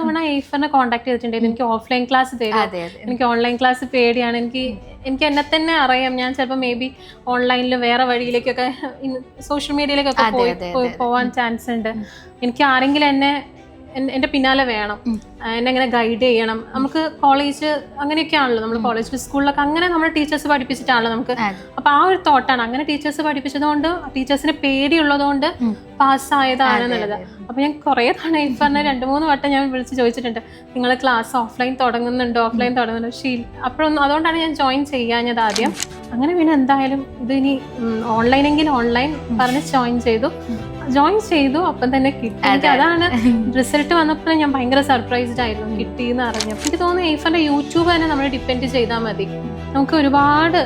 തവണ എയ്ഫറിനെ കോൺടാക്ട് ചെയ്തിട്ടുണ്ടായിരുന്നു. എനിക്ക് ഓഫ്ലൈൻ ക്ലാസ് തരും, എനിക്ക് ഓൺലൈൻ ക്ലാസ് പേടിയാണ്, എനിക്ക് എന്നെ തന്നെ അറിയാം ഞാൻ ചിലപ്പോൾ മേ ബി ഓൺലൈനിൽ വേറെ വഴിയിലേക്കൊക്കെ സോഷ്യൽ മീഡിയയിലേക്കൊക്കെ പോവാൻ ചാൻസ് ഉണ്ട്. എനിക്ക് ആരെങ്കിലും എൻ്റെ പിന്നാലെ വേണം, എന്നെ ഇങ്ങനെ ഗൈഡ് ചെയ്യണം. നമുക്ക് കോളേജ് അങ്ങനെയൊക്കെയാണല്ലോ, നമ്മൾ കോളേജിൽ സ്കൂളിലൊക്കെ അങ്ങനെ നമ്മൾ ടീച്ചേഴ്സ് പഠിപ്പിച്ചിട്ടാണല്ലോ നമുക്ക്. അപ്പൊ ആ ഒരു തോട്ടാണ്, അങ്ങനെ ടീച്ചേഴ്സ് പഠിപ്പിച്ചതുകൊണ്ട് ടീച്ചേഴ്സിന് പേടിയുള്ളതുകൊണ്ട് പാസ്സായതാണെന്നുള്ളത്. അപ്പൊ ഞാൻ കുറെ തവണ ഈ പറഞ്ഞ 2-3 വട്ടം ഞാൻ വിളിച്ച് ചോദിച്ചിട്ടുണ്ട്, നിങ്ങൾ ക്ലാസ് ഓഫ്ലൈൻ തുടങ്ങുന്നുണ്ടോ? പക്ഷേ അപ്പോഴൊന്നും, അതുകൊണ്ടാണ് ഞാൻ ജോയിൻ ചെയ്യാഞ്ഞത് ആദ്യം. അങ്ങനെ പിന്നെ എന്തായാലും ഇത് ഇനി ഓൺലൈനെങ്കിൽ ഓൺലൈൻ പറഞ്ഞ് ജോയിൻ ചെയ്തു. അപ്പം തന്നെ കിട്ടി. അതാണ് റിസൾട്ട് വന്നപ്പോൾ ഞാൻ ഭയങ്കര സർപ്രൈസ്ഡ് ആയിരുന്നു കിട്ടിയെന്ന് അറിഞ്ഞപ്പോൾ. എനിക്ക് തോന്നുന്നു എയ്ഫറിന്റെ യൂട്യൂബ് തന്നെ നമ്മൾ ഡിപ്പെൻഡ് ചെയ്താൽ മതി. നമുക്ക് ഒരുപാട്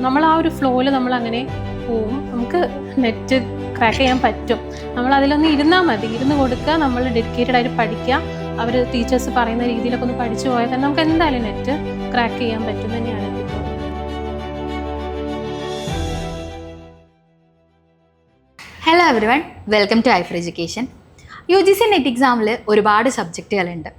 നമ്മൾ ആ ഒരു ഫ്ലോയിൽ നമ്മൾ അങ്ങനെ പോവും. നമുക്ക് നെറ്റ് ക്രാക്ക് ചെയ്യാൻ പറ്റും. നമ്മൾ അതിലൊന്ന് ഇരുന്നാൽ മതി, ഇരുന്ന് കൊടുക്കുക, നമ്മൾ ഡെഡിക്കേറ്റഡ് ആയിട്ട് പഠിക്കുക. അവർ ടീച്ചേഴ്സ് പറയുന്ന രീതിയിലൊക്കെ ഒന്ന് പഠിച്ചു പോയാൽ തന്നെ നമുക്ക് എന്തായാലും നെറ്റ് ക്രാക്ക് ചെയ്യാൻ പറ്റും തന്നെയാണ്. Hello everyone, welcome to Aifer education. UGC net എക്സാമിൽ ഒരുപാട് സബ്ജക്റ്റുകളുണ്ട്.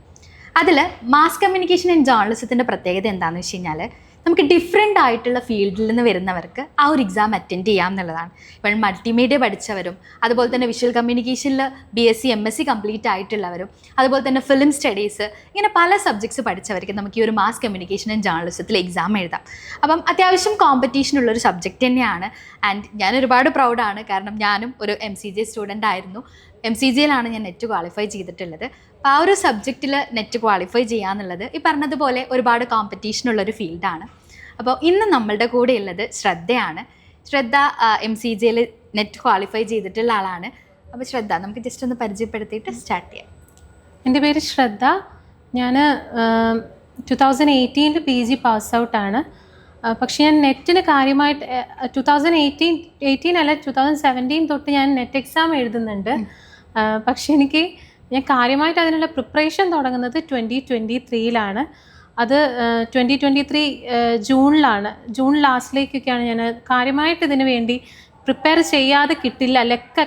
അതിൽ മാസ് കമ്മ്യൂണിക്കേഷൻ ആൻഡ് ജേർണലിസത്തിൻ്റെ പ്രത്യേകത എന്താണെന്ന് വെച്ച് കഴിഞ്ഞാൽ, നമുക്ക് ഡിഫറെൻ്റ് ആയിട്ടുള്ള ഫീൽഡിൽ നിന്ന് വരുന്നവർക്ക് ആ ഒരു എക്സാം അറ്റൻഡ് ചെയ്യാം എന്നുള്ളതാണ്. ഇപ്പോൾ മൾട്ടിമീഡിയ പഠിച്ചവരും, അതുപോലെ തന്നെ വിഷ്വൽ കമ്മ്യൂണിക്കേഷനിൽ BSc MSc കംപ്ലീറ്റ് ആയിട്ടുള്ളവരും, അതുപോലെ തന്നെ ഫിലിം സ്റ്റഡീസ്, ഇങ്ങനെ പല സബ്ജക്ട്സ് പഠിച്ചവർക്ക് നമുക്ക് ഈ ഒരു മാസ് കമ്മ്യൂണിക്കേഷൻ ആൻഡ് ജേർണലിസത്തിൽ എക്സാം എഴുതാം. അപ്പം അത്യാവശ്യം കോമ്പറ്റീഷൻ ഉള്ളൊരു സബ്ജക്റ്റ് തന്നെയാണ്. ആൻഡ് ഞാൻ ഒരുപാട് പ്രൗഡാണ്, കാരണം ഞാനും ഒരു MCJ സ്റ്റുഡൻ്റ് ആയിരുന്നു. MCJയിലാണ് ഞാൻ നെറ്റ് ക്വാളിഫൈ ചെയ്തിട്ടുള്ളത്. അപ്പോൾ ആ ഒരു സബ്ജക്റ്റിൽ നെറ്റ് ക്വാളിഫൈ ചെയ്യാന്നുള്ളത് ഈ പറഞ്ഞതുപോലെ ഒരുപാട് കോമ്പറ്റീഷൻ ഉള്ളൊരു ഫീൽഡാണ്. അപ്പോൾ ഇന്ന് നമ്മളുടെ കൂടെ ഉള്ളത് ശ്രദ്ധയാണ്. ശ്രദ്ധ MCJയിൽ നെറ്റ് ക്വാളിഫൈ ചെയ്തിട്ടുള്ള ആളാണ്. അപ്പോൾ ശ്രദ്ധ, നമുക്ക് ജസ്റ്റ് ഒന്ന് പരിചയപ്പെടുത്തിയിട്ട് സ്റ്റാർട്ട് ചെയ്യാം. എൻ്റെ പേര് ശ്രദ്ധ. ഞാൻ 2018 PG പാസ് ഔട്ടാണ്. പക്ഷെ ഞാൻ നെറ്റിന് കാര്യമായിട്ട് 2018 അല്ല 2017 തൊട്ട് ഞാൻ നെറ്റ് എക്സാം എഴുതുന്നുണ്ട്. പക്ഷെ ഞാൻ കാര്യമായിട്ട് അതിനുള്ള പ്രിപ്പറേഷൻ തുടങ്ങുന്നത് 2023 അത് 2023 ജൂണിലാണ്. ജൂൺ ലാസ്റ്റിലേക്കൊക്കെയാണ് ഞാൻ കാര്യമായിട്ട് ഇതിന് വേണ്ടി പ്രിപ്പയർ ചെയ്യാതെ കിട്ടില്ല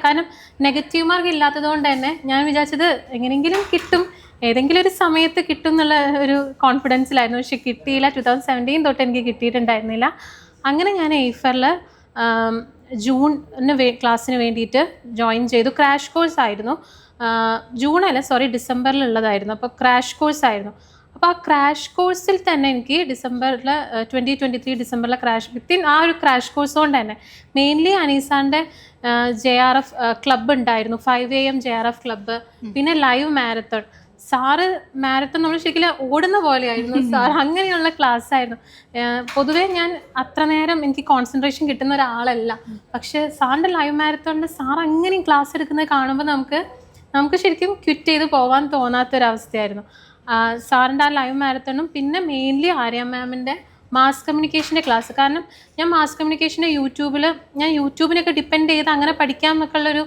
കാരണം നെഗറ്റീവ് മാർക്ക് ഇല്ലാത്തത് കൊണ്ട് തന്നെ ഞാൻ വിചാരിച്ചത് എങ്ങനെയെങ്കിലും കിട്ടും, ഏതെങ്കിലും ഒരു സമയത്ത് കിട്ടും എന്നുള്ള ഒരു കോൺഫിഡൻസിലായിരുന്നു. പക്ഷെ കിട്ടിയില്ല. 2017 തൊട്ട് എനിക്ക് കിട്ടിയിട്ടുണ്ടായിരുന്നില്ല. അങ്ങനെ ഞാൻ എയ്ഫറിൽ ക്ലാസ്സിന് വേണ്ടിയിട്ട് ജോയിൻ ചെയ്തു. ക്രാഷ് കോഴ്സ് ആയിരുന്നു. ഡിസംബറിലുള്ളതായിരുന്നു. അപ്പോൾ ക്രാഷ് കോഴ്സ് ആയിരുന്നു. അപ്പോൾ ആ ക്രാഷ് കോഴ്സിൽ തന്നെ എനിക്ക് 2023 ഡിസംബറിലെ വിത്തിൻ ആ ഒരു ക്രാഷ് കോഴ്സ് കൊണ്ട് തന്നെ മെയിൻലി അനീസാൻ്റെ JRF ക്ലബ്ബ് ഉണ്ടായിരുന്നു, 5 AM JRF ക്ലബ്ബ്, പിന്നെ ലൈവ് മാരത്തോൺ. സാറ് മാരത്തോൺ നമ്മൾ ശരിക്കും ഓടുന്ന പോലെയായിരുന്നു സാർ. അങ്ങനെയുള്ള ക്ലാസ് ആയിരുന്നു. പൊതുവേ ഞാൻ അത്ര നേരം എനിക്ക് കോൺസെൻട്രേഷൻ കിട്ടുന്ന ഒരാളല്ല. പക്ഷെ സാറിൻ്റെ ലൈവ് മാരത്തോണിൻ്റെ സാർ അങ്ങനെയും ക്ലാസ് എടുക്കുന്നത് കാണുമ്പോൾ നമുക്ക് ശരിക്കും ക്വിറ്റ് ചെയ്ത് പോകാൻ തോന്നാത്തൊരവസ്ഥയായിരുന്നു. സാറിൻ്റെ ആ ലൈവ് മാരത്തോണും പിന്നെ മെയിൻലി ആര്യ മാമിൻ്റെ മാസ് കമ്മ്യൂണിക്കേഷൻ്റെ ക്ലാസ്. കാരണം ഞാൻ മാസ് കമ്മ്യൂണിക്കേഷൻ്റെ ഞാൻ യൂട്യൂബിനൊക്കെ ഡിപ്പെൻഡ് ചെയ്ത് അങ്ങനെ പഠിക്കാം എന്നൊക്കെ ഉള്ളൊരു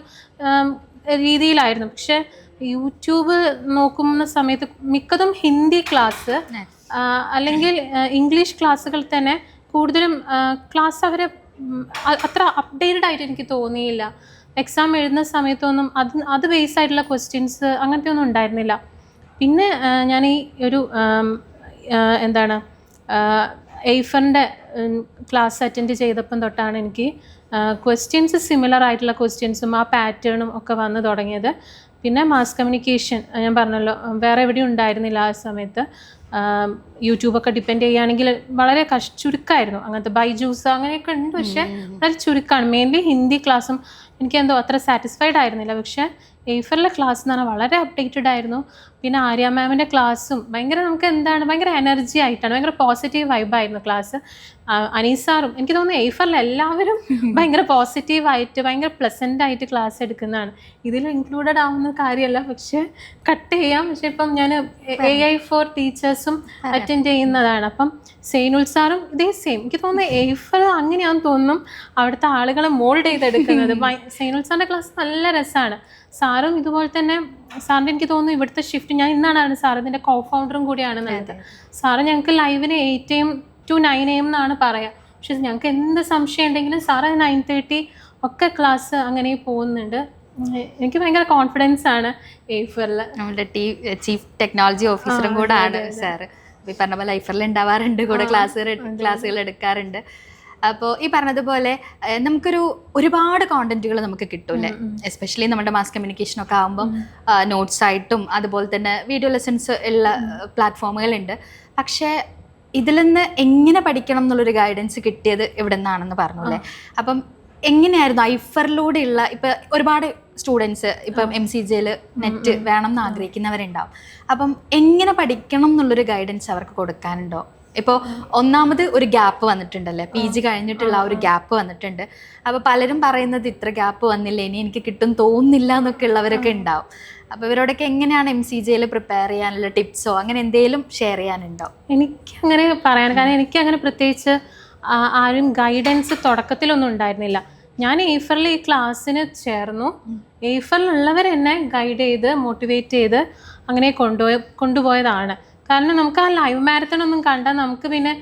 രീതിയിലായിരുന്നു. പക്ഷെ യൂട്യൂബ് നോക്കുന്ന സമയത്ത് മിക്കതും ഹിന്ദി ക്ലാസ് അല്ലെങ്കിൽ ഇംഗ്ലീഷ് ക്ലാസ്സുകൾ തന്നെ കൂടുതലും ക്ലാസ് അവരെ അത്ര അപ്ഡേറ്റഡ് ആയിട്ട് എനിക്ക് തോന്നിയില്ല. എക്സാം എഴുതുന്ന സമയത്തൊന്നും അത് ബേസ് ആയിട്ടുള്ള ക്വസ്റ്റ്യൻസ് അങ്ങനത്തെ ഒന്നും ഉണ്ടായിരുന്നില്ല. പിന്നെ ഞാൻ ഈ ഒരു എയ്ഫറിൻ്റെ ക്ലാസ് അറ്റൻഡ് ചെയ്തപ്പം തൊട്ടാണ് എനിക്ക് ക്വസ്റ്റ്യൻസ് സിമിലർ ആയിട്ടുള്ള ക്വസ്റ്റ്യൻസും ആ പാറ്റേണും ഒക്കെ വന്ന് തുടങ്ങിയത്. പിന്നെ മാസ് കമ്മ്യൂണിക്കേഷൻ ഞാൻ പറഞ്ഞല്ലോ, വേറെ എവിടെയും ഉണ്ടായിരുന്നില്ല ആ സമയത്ത്. യൂട്യൂബൊക്കെ ഡിപ്പെൻഡ് ചെയ്യുകയാണെങ്കിൽ വളരെ ചുരുക്കമായിരുന്നു. അങ്ങനത്തെ ബൈജൂസ് അങ്ങനെയൊക്കെ ഉണ്ട്, പക്ഷേ വളരെ ചുരുക്കമാണ്. മെയിൻലി ഹിന്ദി ക്ലാസ്സും എനിക്കെന്തോ അത്ര സാറ്റിസ്ഫൈഡ് ആയിരുന്നില്ല. പക്ഷേ എയ്ഫറിലെ ക്ലാസ് എന്ന് പറഞ്ഞാൽ വളരെ അപ്ഡേറ്റഡ് ആയിരുന്നു. പിന്നെ ആര്യ മാമിൻ്റെ ക്ലാസ്സും ഭയങ്കര എനർജി ആയിട്ടാണ്, ഭയങ്കര പോസിറ്റീവ് വൈബായിരുന്നു ക്ലാസ്. അനീസാറും എനിക്ക് തോന്നുന്നു എയ്ഫറിൽ എല്ലാവരും ഭയങ്കര പോസിറ്റീവായിട്ട് ഭയങ്കര പ്ലസൻ്റ് ആയിട്ട് ക്ലാസ് എടുക്കുന്നതാണ്. ഇതിൽ ഇൻക്ലൂഡഡ് ആവുന്ന കാര്യമല്ല, പക്ഷെ കട്ട് ചെയ്യാം. പക്ഷെ ഇപ്പം ഞാൻ AI for ടീച്ചേഴ്സും അറ്റൻഡ് ചെയ്യുന്നതാണ്. അപ്പം സൈനുൽ സാറും ഇതേ സെയിം. എനിക്ക് തോന്നുന്നു എയ്ഫർ അങ്ങനെയാണെന്ന് തോന്നുന്നു അവിടുത്തെ ആളുകളെ മോൾഡ് ചെയ്തെടുക്കുന്നത്. സൈനുൽ സാറിൻ്റെ ക്ലാസ് നല്ല രസമാണ്. സാറും ഇതുപോലെ തന്നെ. സാറിൻ്റെ എനിക്ക് തോന്നുന്നു ഇവിടുത്തെ ഷിഫ്റ്റ് ഞാൻ ഇന്നാണ് സാർ ഇതിൻ്റെ കോ ഫൗണ്ടറും കൂടിയാണ് നല്ലത്. സാറ് ഞങ്ങൾക്ക് ലൈവിന് 8 AM to 9 AM എന്നാണ് പറയുക. പക്ഷെ ഞങ്ങൾക്ക് എന്ത് സംശയം ഉണ്ടെങ്കിലും സാറ് 9:30 ഒക്കെ ക്ലാസ് അങ്ങനെ പോകുന്നുണ്ട്. എനിക്ക് ഭയങ്കര കോൺഫിഡൻസ് ആണ് എയ്ഫറിൽ. നമ്മുടെ ചീഫ് ടെക്നോളജി ഓഫീസറും കൂടെ ആണ് സാറ്. ഈ പറഞ്ഞ പോലെ എയ്ഫറിൽ ഉണ്ടാവാറുണ്ട്, കൂടെ ക്ലാസ്സുകൾ എടുക്കാറുണ്ട്. അപ്പോൾ ഈ പറഞ്ഞതുപോലെ ഒരുപാട് കോണ്ടന്റുകൾ നമുക്ക് കിട്ടൂല്ലേ, എസ്പെഷ്യലി നമ്മുടെ മാസ് കമ്മ്യൂണിക്കേഷനൊക്കെ ആകുമ്പം നോട്ട്സ് ആയിട്ടും അതുപോലെ തന്നെ വീഡിയോ ലെസൺസ് ഉള്ള പ്ലാറ്റ്ഫോമുകളുണ്ട്. പക്ഷേ ഇതിൽ നിന്ന് എങ്ങനെ പഠിക്കണം എന്നുള്ളൊരു ഗൈഡൻസ് കിട്ടിയത് ഇവിടെ നിന്നാണെന്ന് പറഞ്ഞല്ലേ. അപ്പം എങ്ങനെയായിരുന്നു ഐഫറിലൂടെയുള്ള ഇപ്പം ഒരുപാട് സ്റ്റുഡൻസ് ഇപ്പം MCJ നെറ്റ് വേണം എന്ന് ആഗ്രഹിക്കുന്നവരുണ്ടാവും. അപ്പം എങ്ങനെ പഠിക്കണം എന്നുള്ളൊരു ഗൈഡൻസ് അവർക്ക് കൊടുക്കാനുണ്ടോ? ഇപ്പോൾ ഒന്നാമത് ഒരു ഗ്യാപ്പ് വന്നിട്ടുണ്ടല്ലേ, PG കഴിഞ്ഞിട്ടുള്ള ആ ഒരു ഗ്യാപ്പ് വന്നിട്ടുണ്ട്. അപ്പോൾ പലരും പറയുന്നത് ഇത്ര ഗ്യാപ്പ് വന്നില്ല, ഇനി എനിക്ക് കിട്ടും തോന്നുന്നില്ല എന്നൊക്കെ ഉള്ളവരൊക്കെ ഉണ്ടാവും. അപ്പോൾ ഇവരോടൊക്കെ എങ്ങനെയാണ് MCJ പ്രിപ്പയർ ചെയ്യാനുള്ള ടിപ്സോ അങ്ങനെ എന്തെങ്കിലും ഷെയർ ചെയ്യാനുണ്ടോ? എനിക്കങ്ങനെ പറയാൻ, കാരണം എനിക്കങ്ങനെ പ്രത്യേകിച്ച് ആരും ഗൈഡൻസ് തുടക്കത്തിലൊന്നും ഉണ്ടായിരുന്നില്ല. ഞാൻ എയ്ഫറിൽ ഈ ക്ലാസ്സിന് ചേർന്നു. എയ്ഫറിലുള്ളവർ എന്നെ ഗൈഡ് ചെയ്ത് മോട്ടിവേറ്റ് ചെയ്ത് അങ്ങനെ കൊണ്ടുപോയതാണ്. കാരണം നമുക്ക് ആ ലൈവ് മാരത്തൺ ഒന്നും കണ്ടാൽ നമുക്ക് പിന്നെ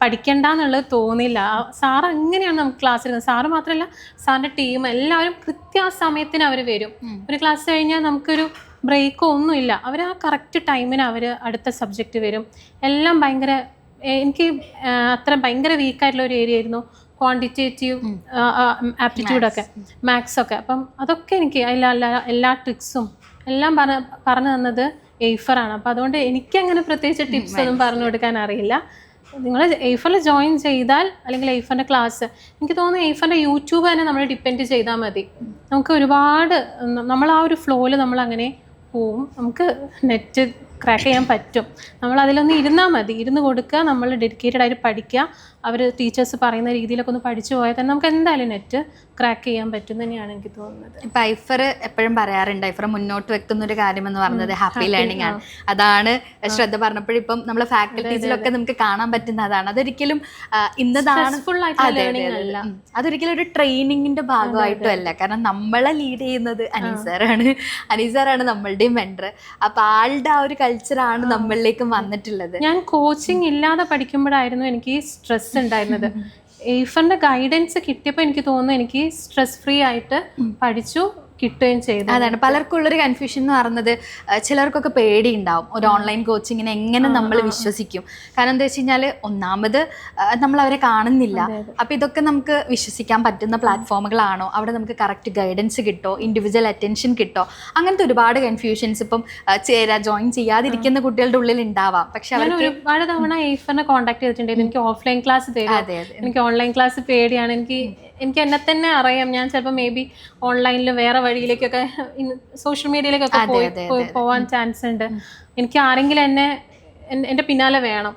പഠിക്കണ്ട എന്നുള്ളത് തോന്നില്ല. സാറ് അങ്ങനെയാണ് നമുക്ക് ക്ലാസ് എടുക്കുന്നത്. സാറ് മാത്രമല്ല, സാറിൻ്റെ ടീം എല്ലാവരും കൃത്യസമയത്തിന് അവർ വരും. ഒരു ക്ലാസ് കഴിഞ്ഞാൽ നമുക്കൊരു ബ്രേക്കോ ഒന്നുമില്ല. അവർ ആ കറക്റ്റ് ടൈമിന് അവർ അടുത്ത സബ്ജക്റ്റ് വരും. എല്ലാം എനിക്ക് അത്ര ഭയങ്കര വീക്കായിട്ടുള്ള ഒരു ഏരിയ ആയിരുന്നു ക്വാണ്ടിറ്റേറ്റീവ് ആപ്റ്റിറ്റ്യൂഡൊക്കെ, മാത്സൊക്കെ. അപ്പം അതൊക്കെ എനിക്ക് എല്ലാ ട്രിക്സും എല്ലാം പറഞ്ഞു തന്നത് എയ്ഫറാണ്. അപ്പോൾ അതുകൊണ്ട് എനിക്കങ്ങനെ പ്രത്യേകിച്ച് ടിപ്സ് ഒന്നും പറഞ്ഞു കൊടുക്കാൻ അറിയില്ല. നിങ്ങൾ എയ്ഫറിൽ ജോയിൻ ചെയ്താൽ, അല്ലെങ്കിൽ എയ്ഫറിൻ്റെ ക്ലാസ്, എനിക്ക് തോന്നുന്നു എയ്ഫറിൻ്റെ യൂട്യൂബ് തന്നെ നമ്മൾ ഡിപ്പെൻഡ് ചെയ്താൽ മതി. നമുക്ക് ഒരുപാട് നമ്മൾ ആ ഒരു ഫ്ലോയിൽ നമ്മളങ്ങനെ പോവും. നമുക്ക് നെറ്റ് ക്രാക്ക് ചെയ്യാൻ പറ്റും. നമ്മൾ അതിലൊന്ന് ഇരുന്നാൽ മതി, ഇരുന്ന് കൊടുക്കുക, നമ്മൾ ഡെഡിക്കേറ്റഡ് ആയിട്ട് പഠിക്കുക. അവർ ടീച്ചേഴ്സ് പറയുന്ന രീതിയിലൊക്കെ ഒന്ന് പഠിച്ചു പോയാൽ തന്നെ നമുക്ക് എന്തായാലും നെറ്റ് ക്രാക്ക് ചെയ്യാൻ പറ്റും തന്നെയാണ് എനിക്ക് തോന്നുന്നത്. ഇപ്പം ഐഫർ എപ്പോഴും പറയാറുണ്ട്, ഐഫർ മുന്നോട്ട് വെക്കുന്ന ഒരു കാര്യമെന്ന് പറഞ്ഞത് ഹാപ്പി ലേണിംഗ് ആണ്. അതാണ് ശ്രദ്ധ പറഞ്ഞപ്പോഴിപ്പം നമ്മളെ ഫാക്കൽറ്റീസിലൊക്കെ നമുക്ക് കാണാൻ പറ്റുന്നതാണ്. അതൊരിക്കലും ഇന്നതാണ് അതൊരിക്കലും ഒരു ട്രെയിനിങ്ങിന്റെ ഭാഗമായിട്ടും അല്ല. കാരണം നമ്മളെ ലീഡ് ചെയ്യുന്നത് അനീസാറാണ് നമ്മളുടെയും മെൻറ്റർ. അപ്പം ആളുടെ ആ ഒരു കൾച്ചറാണ് നമ്മളിലേക്കും വന്നിട്ടുള്ളത്. ഞാൻ കോച്ചിങ് ഇല്ലാതെ പഠിക്കുമ്പോഴായിരുന്നു എനിക്ക് സ്ട്രെസ് ഉണ്ടായിരുന്നത്. എയ്ഫറിന്റെ ഗൈഡൻസ് കിട്ടിയപ്പോൾ എനിക്ക് തോന്നുന്നു എനിക്ക് സ്ട്രെസ് ഫ്രീ ആയിട്ട് പഠിച്ചു കിട്ടുകയും ചെയ്തു. അതാണ് പലർക്കുള്ളൊരു കൺഫ്യൂഷൻ എന്ന് പറയുന്നത്. ചിലർക്കൊക്കെ പേടി ഉണ്ടാവും ഒരു ഓൺലൈൻ കോച്ചിങ്ങിനെ എങ്ങനെ നമ്മൾ വിശ്വസിക്കും. കാരണം എന്താ വെച്ച് കഴിഞ്ഞാൽ, ഒന്നാമത് നമ്മൾ അവരെ കാണുന്നില്ല. അപ്പം ഇതൊക്കെ നമുക്ക് വിശ്വസിക്കാൻ പറ്റുന്ന പ്ലാറ്റ്ഫോമുകളാണോ, അവിടെ നമുക്ക് കറക്റ്റ് ഗൈഡൻസ് കിട്ടോ, ഇൻഡിവിജ്വൽ അറ്റൻഷൻ കിട്ടോ, അങ്ങനത്തെ ഒരുപാട് കൺഫ്യൂഷൻസ് ഇപ്പം ജോയിൻ ചെയ്യാതിരിക്കുന്ന കുട്ടികളുടെ ഉള്ളിൽ ഉണ്ടാവാം. പക്ഷെ അവർ ഒരുപാട് തവണ എയ്ഫറിനെ കോൺടാക്ട് ചെയ്തിട്ടുണ്ടായിരുന്നു. എനിക്ക് ഓഫ്ലൈൻ ക്ലാസ് തരും, എനിക്ക് ഓൺലൈൻ ക്ലാസ് പേടിയാണ്, എനിക്ക് എന്നെ തന്നെ അറിയാം. ഞാൻ ചിലപ്പോൾ മേ ബി ഓൺലൈനിൽ വേറെ വഴിയിലേക്കൊക്കെ സോഷ്യൽ മീഡിയയിലേക്കൊക്കെ പോവാൻ ചാൻസ് ഉണ്ട്. എനിക്ക് ആരെങ്കിലും എൻ്റെ പിന്നാലെ വേണം,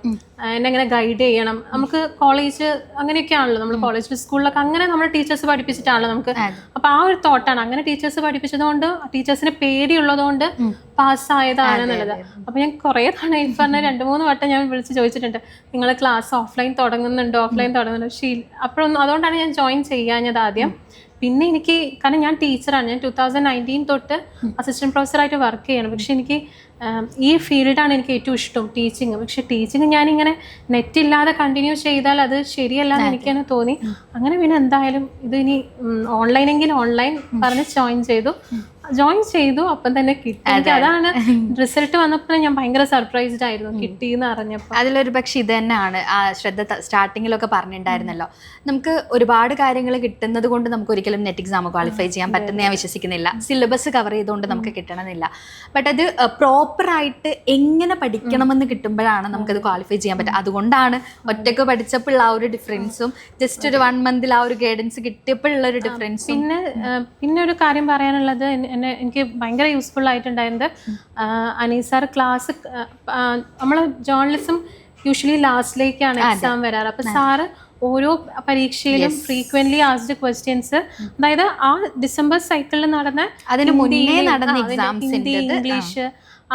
എന്നെ അങ്ങനെ ഗൈഡ് ചെയ്യണം. നമുക്ക് കോളേജ് അങ്ങനെയൊക്കെയാണല്ലോ, നമ്മൾ കോളേജിൽ സ്കൂളിലൊക്കെ അങ്ങനെ നമ്മൾ ടീച്ചേഴ്സ് പഠിപ്പിച്ചിട്ടാണല്ലോ നമുക്ക്. അപ്പോൾ ആ ഒരു തോട്ടാണ്, അങ്ങനെ ടീച്ചേഴ്സ് പഠിപ്പിച്ചതുകൊണ്ട് ടീച്ചേഴ്സിന് പേടിയുള്ളതുകൊണ്ട് പാസ്സായതാണ് എന്നുള്ളത്. അപ്പോൾ ഞാൻ കുറേ തവണ ഈ പറഞ്ഞ 2-3 വട്ടം ഞാൻ വിളിച്ച് ചോദിച്ചിട്ടുണ്ട്, നിങ്ങൾ ക്ലാസ് ഓഫ്ലൈൻ തുടങ്ങുന്നുണ്ടോ, പക്ഷേ അപ്പോഴൊന്നും, അതുകൊണ്ടാണ് ഞാൻ ജോയിൻ ചെയ്യാഞ്ഞത് ആദ്യം. പിന്നെ എനിക്ക്, കാരണം ഞാൻ ടീച്ചറാണ്, ഞാൻ 2019 തൊട്ട് അസിസ്റ്റന്റ് പ്രൊഫസറായിട്ട് വർക്ക് ചെയ്യണം. പക്ഷെ എനിക്ക് ഈ ഫീൽഡാണ് എനിക്ക് ഏറ്റവും ഇഷ്ടം, ടീച്ചിങ്. പക്ഷെ ടീച്ചിങ് ഞാനിങ്ങനെ നെറ്റ് ഇല്ലാതെ കണ്ടിന്യൂ ചെയ്താൽ അത് ശരിയല്ല എന്ന് എനിക്ക് തന്നെ തോന്നി. അങ്ങനെ പിന്നെ എന്തായാലും ഇത് ഇനി ഓൺലൈനെങ്കിൽ ഓൺലൈൻ പറഞ്ഞ് ജോയിൻ ചെയ്തു. അപ്പം തന്നെ കിട്ടി. എനിക്ക് അതാണ് റിസൾട്ട് വന്നപ്പോൾ ഞാൻ ഭയങ്കര സർപ്രൈസ്ഡ് ആയിരുന്നു കിട്ടിയെന്ന് അറിഞ്ഞപ്പോൾ. അതിലൊരു പക്ഷെ ഇത് തന്നെയാണ് ആ ശ്രദ്ധ സ്റ്റാർട്ടിങ്ങിലൊക്കെ പറഞ്ഞിട്ടുണ്ടായിരുന്നല്ലോ, നമുക്ക് ഒരുപാട് കാര്യങ്ങൾ കിട്ടുന്നത് കൊണ്ട് നമുക്ക് ഒരിക്കലും നെറ്റ് എക്സാം ക്വാളിഫൈ ചെയ്യാൻ പറ്റുന്ന ഞാൻ വിശ്വസിക്കുന്നില്ല. സിലബസ് കവർ ചെയ്തുകൊണ്ട് നമുക്ക് കിട്ടണമെന്നില്ല. ബട്ട് അത് പ്രോപ്പറായിട്ട് എങ്ങനെ പഠിക്കണമെന്ന് കിട്ടുമ്പോഴാണ് നമുക്കത് ക്വാളിഫൈ ചെയ്യാൻ പറ്റുക. അതുകൊണ്ടാണ് ഒറ്റയ്ക്ക് പഠിച്ചപ്പോഴുള്ള ആ ഒരു ഡിഫറൻസും ജസ്റ്റ് ഒരു 1 മന്തിൽ ആ ഒരു ഗൈഡൻസ് കിട്ടിയപ്പോഴുള്ള ഒരു ഡിഫറൻസും. പിന്നെ ഒരു കാര്യം പറയാനുള്ളത്, എനിക്ക് ഭയങ്കര യൂസ്ഫുൾ ആയിട്ടുണ്ടായിരുന്നത്, അനീസാർ ക്ലാസ്, നമ്മൾ ജേർണലിസം യൂഷ്വലി ലാസ്റ്റിലേക്കാണ് എക്സാം വരാറ്. അപ്പം സാറ് ഓരോ പരീക്ഷയിലും ഫ്രീക്വന്റ്ലി ആസ്ഡ് ക്വസ്റ്റ്യൻസ്, അതായത് ആ ഡിസംബർ സൈക്കിളിൽ നടന്ന ഹിന്ദി, ഇംഗ്ലീഷ്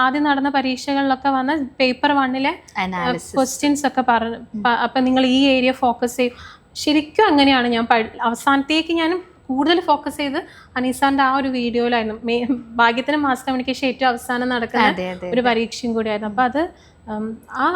ആദ്യം നടന്ന പരീക്ഷകളിലൊക്കെ വന്ന പേപ്പർ 1-ലെ ക്വസ്റ്റ്യൻസ് ഒക്കെ പറഞ്ഞു. അപ്പം നിങ്ങൾ ഈ ഏരിയ ഫോക്കസ് ചെയ്യും. ശരിക്കും അങ്ങനെയാണ് ഞാൻ അവസാനത്തേക്ക് ഞാൻ കൂടുതൽ ഫോക്കസ് ചെയ്ത് അനീസാന്റെ ആ ഒരു വീഡിയോയിലായിരുന്നു. ഭാഗ്യത്തിന് മാസ് കമ്മ്യൂണിക്കേഷൻ ഏറ്റവും അവസാനം നടക്കുന്ന ഒരു പരീക്ഷയും കൂടിയായിരുന്നു. അപ്പൊ അത്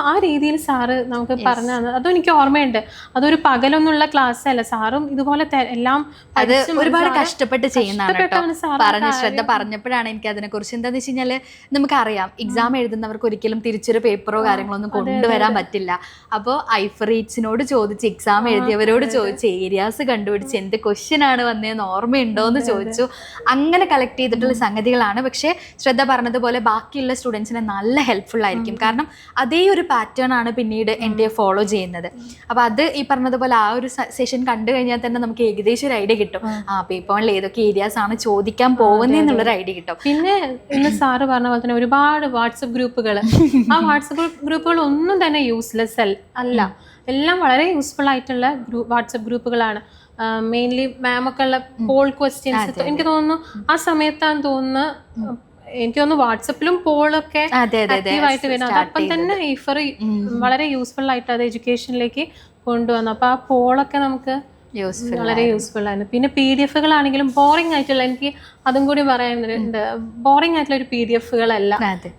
ആ രീതിയിൽ സാറ് നമുക്ക് പറഞ്ഞു തന്നത് അതും എനിക്ക് ഓർമ്മയുണ്ട്. അതൊരു പകലൊന്നുള്ള ക്ലാസ് അല്ല, സാറും ഇതുപോലെ എല്ലാം അത് ഒരുപാട് കഷ്ടപ്പെട്ട് ചെയ്യുന്നതാണ്. പറഞ്ഞ ശ്രദ്ധ പറഞ്ഞപ്പോഴാണ് എനിക്ക് അതിനെ കുറിച്ച് എന്താന്ന് വെച്ച് കഴിഞ്ഞാല് നമുക്കറിയാം എക്സാം എഴുതുന്നവർക്ക് ഒരിക്കലും തിരിച്ചൊരു പേപ്പറോ കാര്യങ്ങളോ ഒന്നും കൊണ്ടുവരാൻ പറ്റില്ല. അപ്പോൾ ഐഫറീറ്റ്സിനോട് ചോദിച്ച് എക്സാം എഴുതിയവരോട് ചോദിച്ച് ഏരിയാസ് കണ്ടുപിടിച്ച് എന്ത് ക്വസ്റ്റ്യൻ ആണ് വന്നതെന്ന് ഓർമ്മയുണ്ടോ എന്ന് ചോദിച്ചു. അങ്ങനെ കളക്ട് ചെയ്തിട്ടുള്ള സംഗതികളാണ്. പക്ഷേ ശ്രദ്ധ പറഞ്ഞതുപോലെ ബാക്കിയുള്ള സ്റ്റുഡൻസിന് നല്ല ഹെൽപ്ഫുൾ ആയിരിക്കും. കാരണം അതേ ഒരു പാറ്റേൺ ആണ് പിന്നീട് എൻ്റെ ഫോളോ ചെയ്യുന്നത്. അപ്പൊ അത് ഈ പറഞ്ഞതുപോലെ ആ ഒരു സെഷൻ കണ്ടു കഴിഞ്ഞാൽ തന്നെ നമുക്ക് ഏകദേശം ഒരു ഐഡിയ കിട്ടും. പേപ്പറിൽ ഏതൊക്കെ ഏരിയാസ് ആണ് ചോദിക്കാൻ പോകുന്നതെന്നുള്ളൊരു ഐഡിയ കിട്ടും. പിന്നെ ഇന്ന് സാറ് പറഞ്ഞ പോലെ തന്നെ ഒരുപാട് വാട്സപ്പ് ഗ്രൂപ്പുകൾ, ആ വാട്സപ്പ് ഗ്രൂപ്പുകൾ ഒന്നും തന്നെ യൂസ്ലെസ് അല്ല, എല്ലാം വളരെ യൂസ്ഫുൾ ആയിട്ടുള്ള വാട്സപ്പ് ഗ്രൂപ്പുകളാണ്. മെയിൻലി മാമൊക്കെ ഉള്ള പോൾ ക്വസ്റ്റ്യൻസ് എനിക്ക് തോന്നുന്നു ആ സമയത്താന്ന് തോന്നുന്നു. എനിക്ക് തോന്നുന്നു വാട്സപ്പിലും പോളൊക്കെ ആക്റ്റീവായിട്ട് വരുന്നത്. അപ്പം തന്നെ ഐഫർ വളരെ യൂസ്ഫുൾ ആയിട്ട് അത് എഡ്യൂക്കേഷനിലേക്ക് കൊണ്ടുവന്നു. അപ്പൊ ആ പോളൊക്കെ നമുക്ക് വളരെ യൂസ്ഫുൾ ആയിരുന്നു. പിന്നെ PDF ആണെങ്കിലും ബോറിംഗ് ആയിട്ടുള്ള, എനിക്ക് അതും കൂടി പറയാനുണ്ട്, ബോറിംഗ് ആയിട്ടുള്ള ഒരു PDF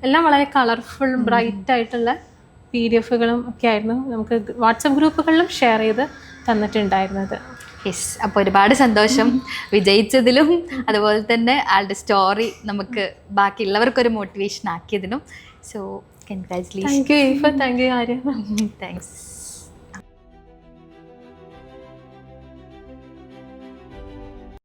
എല്ലാം വളരെ കളർഫുൾ ബ്രൈറ്റ് ആയിട്ടുള്ള PDF ഒക്കെ ആയിരുന്നു നമുക്ക് വാട്സപ്പ് ഗ്രൂപ്പുകളിലും ഷെയർ ചെയ്ത് തന്നിട്ടുണ്ടായിരുന്നത്. യെസ്, അപ്പോൾ ഒരുപാട് സന്തോഷം വിജയിച്ചതിലും അതുപോലെ തന്നെ ആളുടെ സ്റ്റോറി നമുക്ക് ബാക്കിയുള്ളവർക്കൊരു മോട്ടിവേഷൻ ആക്കിയതിനും. So congratulation. Thank you Arya. Thanks.